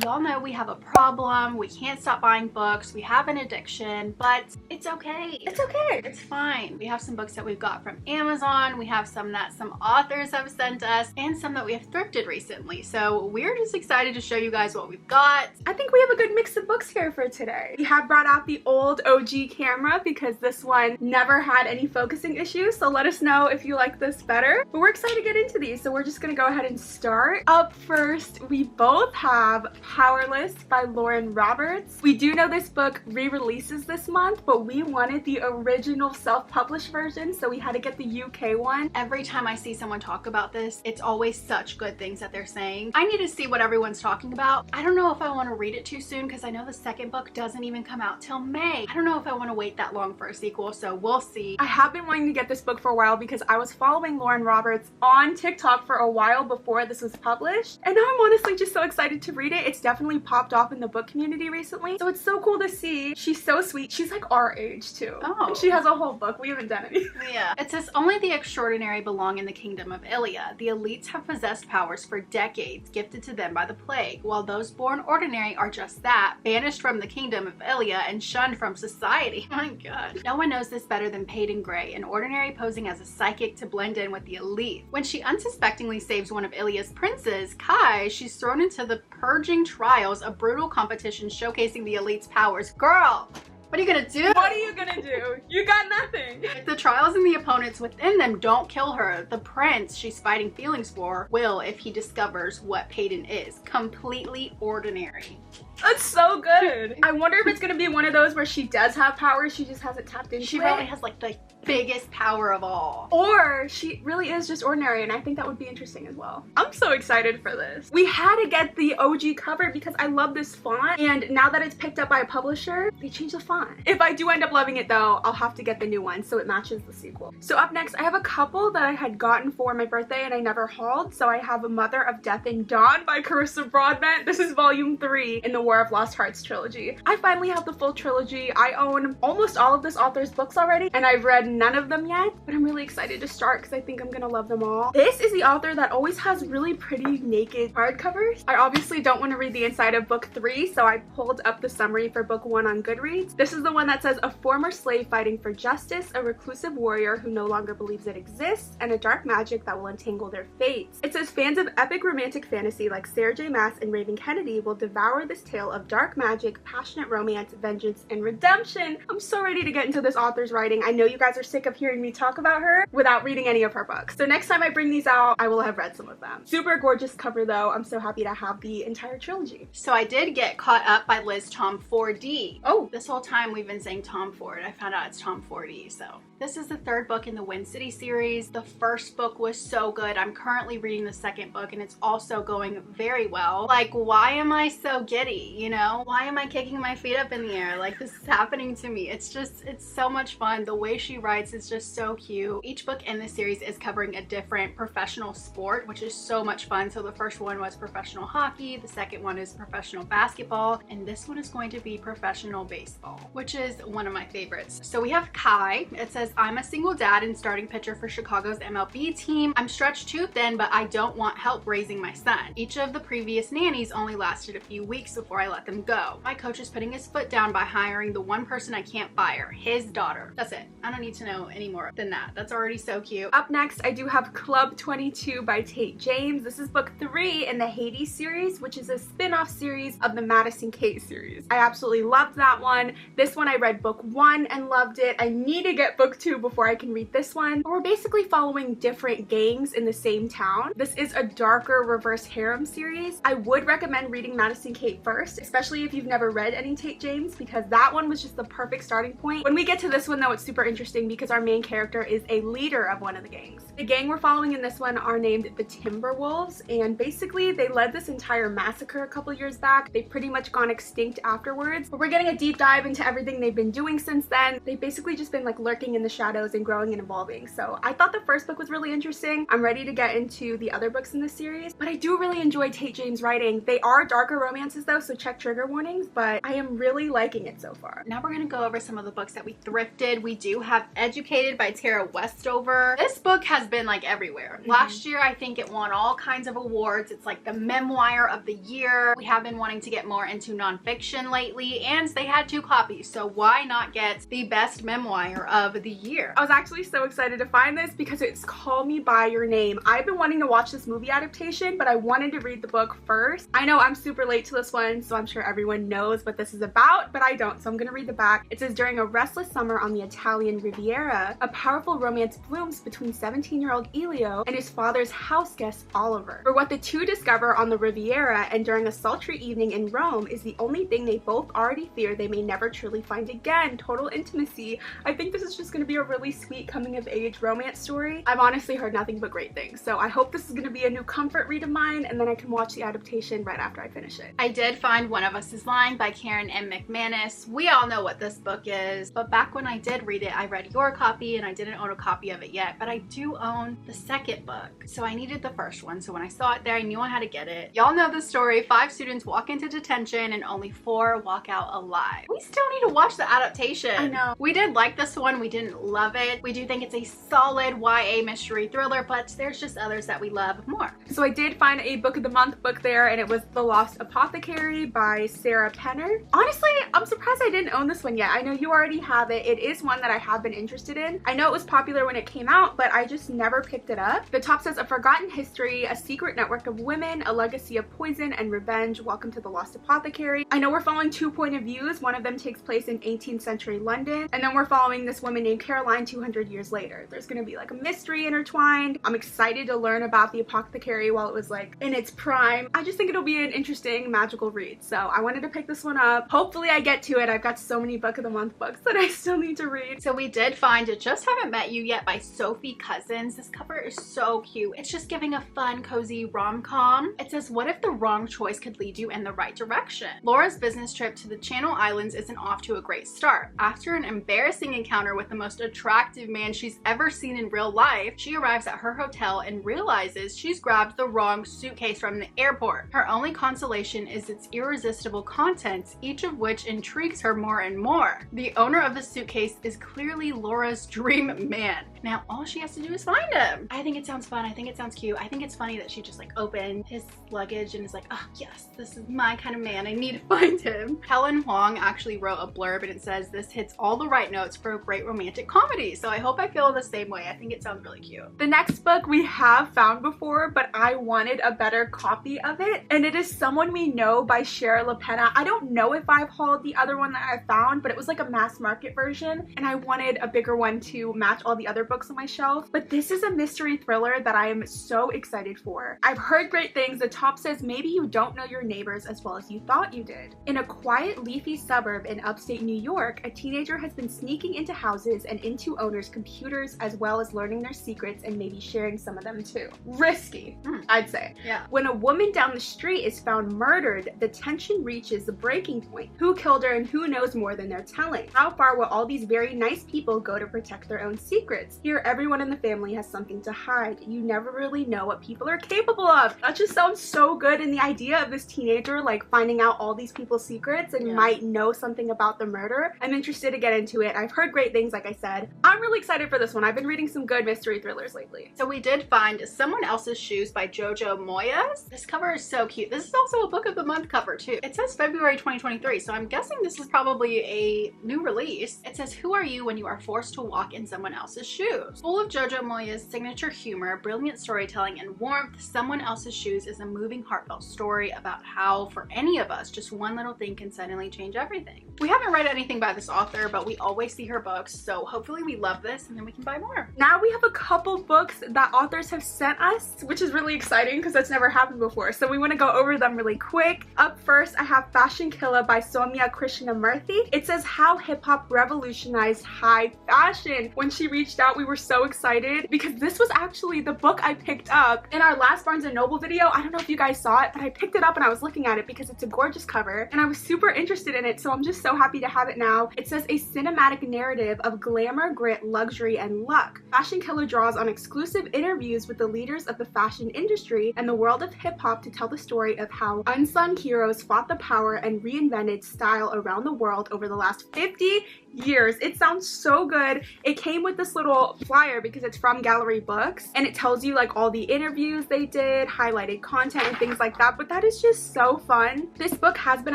all know we have a problem. We can't stop buying books. We have an addiction, but it's okay. It's okay. It's fine. We have some books that we've got from Amazon. We have some that some authors have sent us and some that we have thrifted recently. So we're just excited to show you guys what we've got. I think we have a good mix of books here for today. We have brought out the old OG camera because this one never had any focusing issues. So let us know if you like this better. But we're excited to get into these. So we're just going to go ahead and start. Up first, we both have Powerless by Lauren Roberts. We do know this book re-releases this month, but we wanted the original self-published version, so we had to get the UK one. Every time I see someone talk about this, it's always such good things that they're saying. I need to see what everyone's talking about. I don't know if I want to read it too soon because I know the second book doesn't even come out till May. I don't know if I want to wait that long for a sequel, so we'll see. I have been wanting to get this book for a while because I was following Lauren Roberts on TikTok for a while before this was published, and now I'm honestly just so excited to read it. It's definitely popped off in the book community recently, so it's so cool to see. She's so sweet. She's like our age too. Oh. And she has a whole book. We haven't done anything. Yeah. It says, only the extraordinary belong in the kingdom of Ilia. The elites have possessed powers for decades, gifted to them by the plague, while those born ordinary are just that, banished from the kingdom of Ilia and shunned from society. Oh my god. No one knows this better than Peyton Gray, an ordinary posing as a psychic to blend in with the elite. When she unsuspectingly saves one of Ilia's princes, Kai, she's thrown into the purging trials, a brutal competition showcasing the elite's powers. Girl! What are you gonna do? What are you gonna do? You got nothing. If the trials and the opponents within them don't kill her, the prince she's fighting feelings for will if he discovers what Peyton is. Completely ordinary. That's so good. I wonder if it's gonna be one of those where she does have powers, she just hasn't tapped into it. She probably has like the biggest power of all. Or she really is just ordinary, and I think that would be interesting as well. I'm so excited for this. We had to get the OG cover because I love this font, and now that it's picked up by a publisher, they changed the font. If I do end up loving it though, I'll have to get the new one so it matches the sequel. So up next, I have a couple that I had gotten for my birthday and I never hauled. So I have A Mother of Death and Dawn by Carissa Broadbent. This is volume 3 in the War of Lost Hearts trilogy. I finally have the full trilogy. I own almost all of this author's books already, and I've read none of them yet, but I'm really excited to start because I think I'm gonna love them all. This is the author that always has really pretty naked hardcovers. I obviously don't want to read the inside of book 3, so I pulled up the summary for book 1 on Goodreads. This is the one that says, a former slave fighting for justice, a reclusive warrior who no longer believes it exists, and a dark magic that will entangle their fates. It says fans of epic romantic fantasy like Sarah J. Maas and Raven Kennedy will devour this tale of dark magic, passionate romance, vengeance, and redemption. I'm so ready to get into this author's writing. I know you guys are sick of hearing me talk about her without reading any of her books. So next time I bring these out, I will have read some of them. Super gorgeous cover though. I'm so happy to have the entire trilogy. So I did get caught up by Liz Tom 4D. Oh. This whole time we've been saying Tom Ford. I found out it's Tom 4D, so. This is the third book in the Wind City series. The first book was so good. I'm currently reading the second book and it's also going very well. Like, why am I so giddy, you know? Why am I kicking my feet up in the air? Like, this is happening to me. It's so much fun. The way she writes is just so cute. Each book in this series is covering a different professional sport, which is so much fun. So the first one was professional hockey, the second one is professional basketball, and this one is going to be professional baseball, which is one of my favorites. So we have Kai. It says, I'm a single dad and starting pitcher for Chicago's MLB team. I'm stretched too thin, but I don't want help raising my son. Each of the previous nannies only lasted a few weeks before I let them go. My coach is putting his foot down by hiring the one person I can't fire, his daughter. That's it. I don't need to know any more than that. That's already so cute. Up next, I do have Club 22 by Tate James. This is book 3 in the Hades series, which is a spin-off series of the Madison Kate series. I absolutely loved that one. This one I read book 1 and loved it. I need to get book 2 before I can read this one. We're basically following different gangs in the same town. This is a darker reverse harem series. I would recommend reading Madison Kate first, especially if you've never read any Tate James, because that one was just the perfect starting point. When we get to this one though, it's super interesting because our main character is a leader of one of the gangs. The gang we're following in this one are named the Timberwolves, and basically they led this entire massacre a couple years back. They've pretty much gone extinct afterwards, but we're getting a deep dive into everything they've been doing since then. They've basically just been like lurking in the shadows and growing and evolving. So I thought the first book was really interesting. I'm ready to get into the other books in this series, but I do really enjoy Tate James' writing. They are darker romances though, so check trigger warnings, but I am really liking it so far. Now we're gonna go over some of the books that we thrifted. We do have Educated by Tara Westover. This book has been like everywhere. Last year, I think it won all kinds of awards. It's like the memoir of the year. We have been wanting to get more into nonfiction lately, and they had 2 copies, so why not get the best memoir of the year? I was actually so excited to find this because it's Call Me By Your Name. I've been wanting to watch this movie adaptation, but I wanted to read the book first. I know I'm super late to this one, so I'm sure everyone knows what this is about, but I don't, so I'm gonna read the back. It says, during a restless summer on the Italian Riviera, a powerful romance blooms between 17-year-old Elio and his father's house guest Oliver. For what the two discover on the Riviera and during a sultry evening in Rome is the only thing they both already fear they may never truly find again: total intimacy. I think this is just gonna be a really sweet coming-of-age romance story. I've honestly heard nothing but great things, so I hope this is gonna be a new comfort read of mine, and then I can watch the adaptation right after I finish it. I did find One of Us is Lying by Karen M. McManus. We all know what this book is, but back when I did read it, I read your copy and I didn't own a copy of it yet, but I do own the second book. So I needed the first one, so when I saw it there, I knew I had to get it. Y'all know the story. 5 students walk into detention and only 4 walk out alive. We still need to watch the adaptation. I know. We did like this one. We didn't love it. We do think it's a solid YA mystery thriller, but there's just others that we love more. So I did find a book of the month book there, and it was The Lost Apothecary by Sarah Penner. Honestly, I'm surprised I didn't own this one yet. I know you already have it. It is one that I have been interested in. I know it was popular when it came out, but I just never picked it up. The top says, a forgotten history, a secret network of women, a legacy of poison and revenge. Welcome to The Lost Apothecary. I know we're following 2 point of views. One of them takes place in 18th century London, and then we're following this woman named Caroline 200 years later. There's gonna be like a mystery intertwined. I'm excited to learn about the apothecary while it was like in its prime. I just think it'll be an interesting magical read, so I wanted to pick this one up. Hopefully I get to it. I've got so many book of the month books that I still need to read. So we did find Just Haven't Met You Yet by Sophie Cousins. This cover is so cute. It's just giving a fun, cozy rom-com. It says, what if the wrong choice could lead you in the right direction? Laura's business trip to the Channel Islands isn't off to a great start. After an embarrassing encounter with the most attractive man she's ever seen in real life, she arrives at her hotel and realizes she's grabbed the wrong suitcase from the airport. Her only consolation is its irresistible contents, each of which intrigues her more and more. The owner of the suitcase is clearly Laura's dream man. Now all she has to do is find him. I think it sounds fun. I think it sounds cute. I think it's funny that she just like opened his luggage and is like, oh yes, this is my kind of man. I need to find him. Helen Huang actually wrote a blurb and it says, this hits all the right notes for a great romantic comedy. So I hope I feel the same way. I think it sounds really cute. The next book we have found before, but I wanted a better copy of it, and it is Someone We Know by Shara LaPena. I don't know if I've hauled the other one that I found, but it was like a mass market version, and I wanted a bigger one to match all the other books on my shelf. But this is a mystery thriller that I am so excited for. I've heard great things. The top says, maybe you don't know your neighbors as well as you thought you did. In a quiet, leafy suburb in upstate New York, a teenager has been sneaking into houses and into owners' computers, as well as learning their secrets and maybe sharing some of them too. Risky, I'd say. Yeah. When a woman down the street is found murdered, the tension reaches the breaking point. Who killed her and who knows more than they're telling? How far will all these very nice people go to protect their own secrets? Here, everyone in the family has something to hide. You never really know what people are capable of. That just sounds so good, and the idea of this teenager like finding out all these people's secrets and might know something about the murder. I'm interested to get into it. I've heard great things, like I said. I'm really excited for this one. I've been reading some good mystery thrillers lately. So we did find Someone Else's Shoes by Jojo Moyes. This cover is so cute. This is also a book of the month cover too. It says February 2023, so I'm guessing this is probably a new release. It says, who are you when you are forced to walk in someone else's shoes? Full of Jojo Moyes' signature humor, brilliant storytelling, and warmth, Someone Else's Shoes is a moving, heartfelt story about how, for any of us, just one little thing can suddenly change everything. We haven't read anything by this author, but we always see her books, so hopefully we love this and then we can buy more. Now we have a couple books that authors have sent us, which is really exciting because that's never happened before. So we want to go over them really quick. Up first, I have Fashion Killer by Soumya Krishnamurthy. It says how hip-hop revolutionized high fashion. When she reached out, we were so excited because this was actually the book I picked up in our last Barnes & Noble video. I don't know if you guys saw it, but I picked it up and I was looking at it because it's a gorgeous cover and I was super interested in it, so I'm just so happy to have it now. It says a cinematic narrative of glamour, grit, luxury, and luck. Fashion Killer draws on exclusive interviews with the leaders of the fashion industry and the world of hip-hop to tell the story of how unsung heroes fought the power and reinvented style around the world over the last 50 years. It sounds so good. It came with this little flyer because it's from Gallery Books, and it tells you like all the interviews they did, highlighted content and things like that, but that is just so fun. This book has been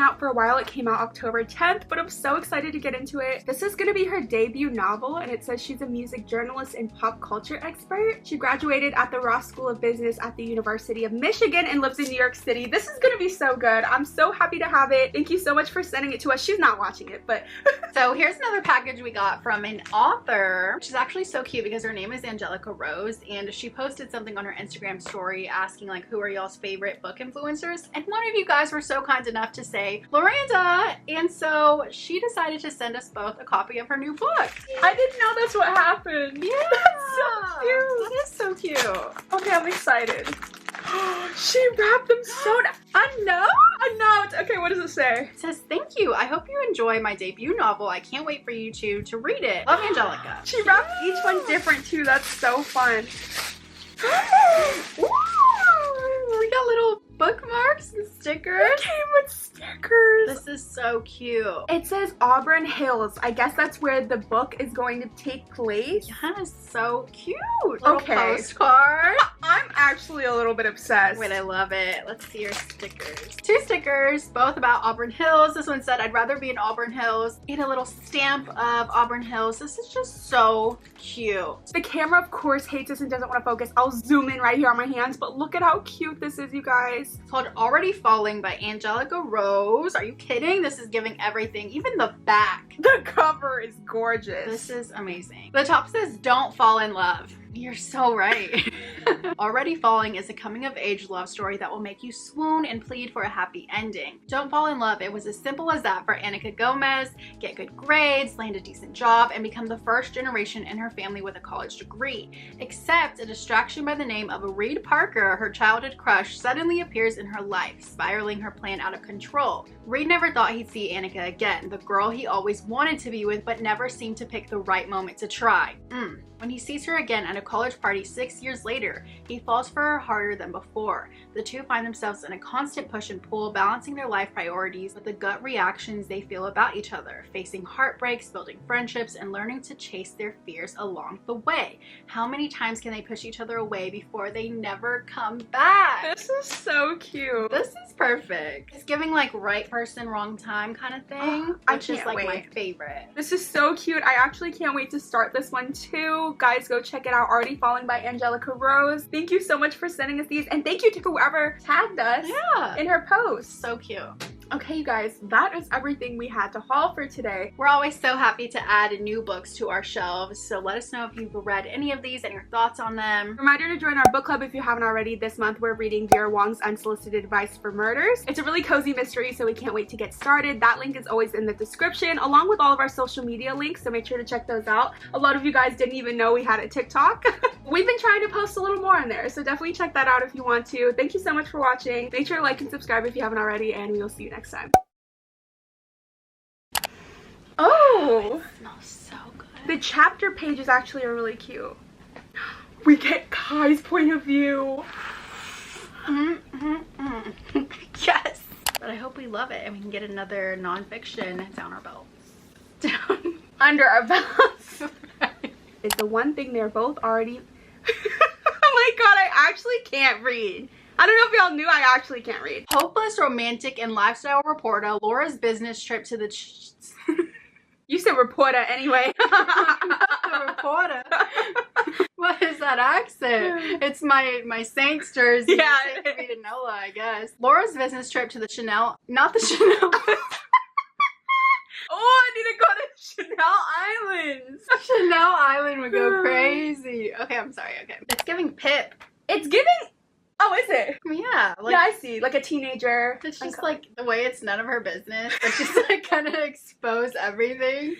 out for a while. It came out October 10th, but I'm so excited to get into it. This is gonna be her debut novel, and it says she's a music journalist and pop culture expert. She graduated at the Ross School of Business at the University of Michigan and lives in New York City. This is gonna be so good. I'm so happy to have it. Thank you so much for sending it to us. She's not watching it, but so here's another package we got from an author. She's actually so cute because her name is Angelica Rose, and she posted something on her Instagram story asking like, who are y'all's favorite book influencers? And one of you guys were so kind enough to say Loranda, and so she decided to send us both a copy of her new book. I didn't know that's what happened. Yeah, that's so cute. That is so cute. Okay, I'm excited. She wrapped them so nice. A note? A note. Okay, what does it say? It says, thank you. I hope you enjoy my debut novel. I can't wait for you two to read it. Love, Angelica. She wrapped each one different too. That's so fun. Ooh, we got little bookmarks and stickers. It came with stickers. This is so cute. It says Auburn Hills. I guess that's where the book is going to take place. Yes, so cute. Little Okay. postcard. I'm actually a little bit obsessed. Wait, I love it. Let's see your stickers. Two stickers, both about Auburn Hills. This one said, I'd rather be in Auburn Hills. And a little stamp of Auburn Hills. This is just so cute. The camera, of course, hates this and doesn't want to focus. I'll zoom in right here on my hands, but look at how cute this is, you guys. It's called Already Falling by Angelica Rose. Are you kidding? This is giving everything, even the back. The cover is gorgeous. This is amazing. The top says, don't fall in love. You're so right. Already Falling is a coming-of-age love story that will make you swoon and plead for a happy ending. Don't fall in love. It was as simple as that for Annika Gomez. Get good grades, land a decent job, and become the first generation in her family with a college degree. Except a distraction by the name of Reed Parker, her childhood crush, suddenly appears in her life, spiraling her plan out of control. Reed never thought he'd see Annika again, the girl he always wanted to be with but never seemed to pick the right moment to try. When he sees her again at a college party 6 years later, he falls for her harder than before. The two find themselves in a constant push and pull, balancing their life priorities with the gut reactions they feel about each other, facing heartbreaks, building friendships, and learning to chase their fears along the way. How many times can they push each other away before they never come back? This is so cute. This is perfect. It's giving like right person, wrong time kind of thing, which is like my favorite. This is so cute. I actually can't wait to start this one too. Guys, go check it out. Already Falling by Angelica Rose. Thank you so much for sending us these, and thank you to whoever tagged us in her post. So cute. Okay, you guys, that is everything we had to haul for today. We're always so happy to add new books to our shelves, so let us know if you've read any of these and your thoughts on them. Reminder to join our book club if you haven't already. This month we're reading Vera Wong's Unsolicited Advice for Murders. It's a really cozy mystery, so we can't wait to get started. That link is always in the description, along with all of our social media links, so make sure to check those out. A lot of you guys didn't even know we had a TikTok. We've been trying to post a little more on there, so definitely check that out if you want to. Thank you so much for watching. Make sure to like and subscribe if you haven't already, and we will see you next time. Oh! It smells so good. The chapter pages actually are really cute. We get Kai's point of view. Yes! But I hope we love it and we can get another nonfiction down our belts. Down under our belts. Is the one thing they're both already... Oh my god, I actually can't read. I don't know if y'all knew I actually can't read. Hopeless romantic and lifestyle reporter Laura's business trip to the... You said reporter anyway. The reporter. What is that accent? It's my Saints jersey. Yeah. Nola, I guess. Laura's business trip to the Chanel, not the Chanel. Oh, I need to go to Chanel Islands. Chanel Island would go crazy. Okay, I'm sorry. Okay. It's giving Pip. It's giving... Oh, is it? Yeah. Like, yeah, I see. Like a teenager. It's just like the way it's none of her business, but just like kind of expose everything.